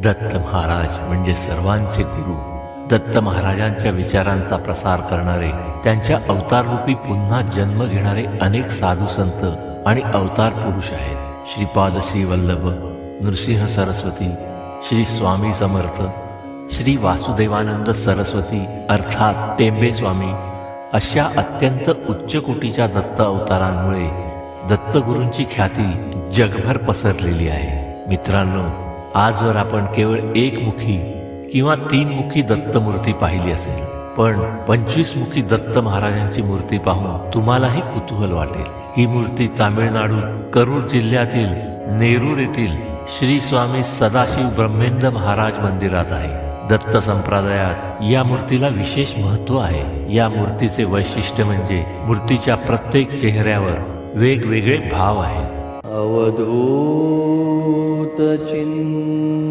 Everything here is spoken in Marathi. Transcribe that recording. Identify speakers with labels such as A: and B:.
A: दत्त महाराज म्हणजे सर्वांचे गुरु. दत्त महाराजांच्या विचारांचा प्रसार करणारे, त्यांच्या अवताररूपी पुन्हा जन्म घेणारे अनेक साधू संत आणि अवतार पुरुष आहेत. श्रीपाद श्री वल्लभ, नृसिंह सरस्वती, श्री स्वामी समर्थ, श्री वासुदेवानंद सरस्वती अर्थात टेंबे स्वामी अशा अत्यंत उच्च कोटीच्या दत्त अवतारांमुळे दत्तगुरूंची ख्याती जगभर पसरलेली आहे. मित्रांनो, आजवर आपण केवळ एकमुखी किंवा तीनमुखी दत्तमूर्ती पाहिली असेल, पण 25मुखी दत्त महाराजांची मूर्ती पाहून तुम्हालाही कुतूहल वाटेल. ही मूर्ती तामिळनाडू करूर जिल्ह्यातील नेरूर येथील श्री स्वामी सदाशिव ब्रह्मेंद्र महाराज मंदिरात आहे. दत्त संप्रदायात या मूर्तीला विशेष महत्त्व आहे. या मूर्तीचे वैशिष्ट्य म्हणजे मूर्तीच्या प्रत्येक चेहऱ्यावर वेगवेगळे भाव आहेत.
B: अवधूत चिन्ह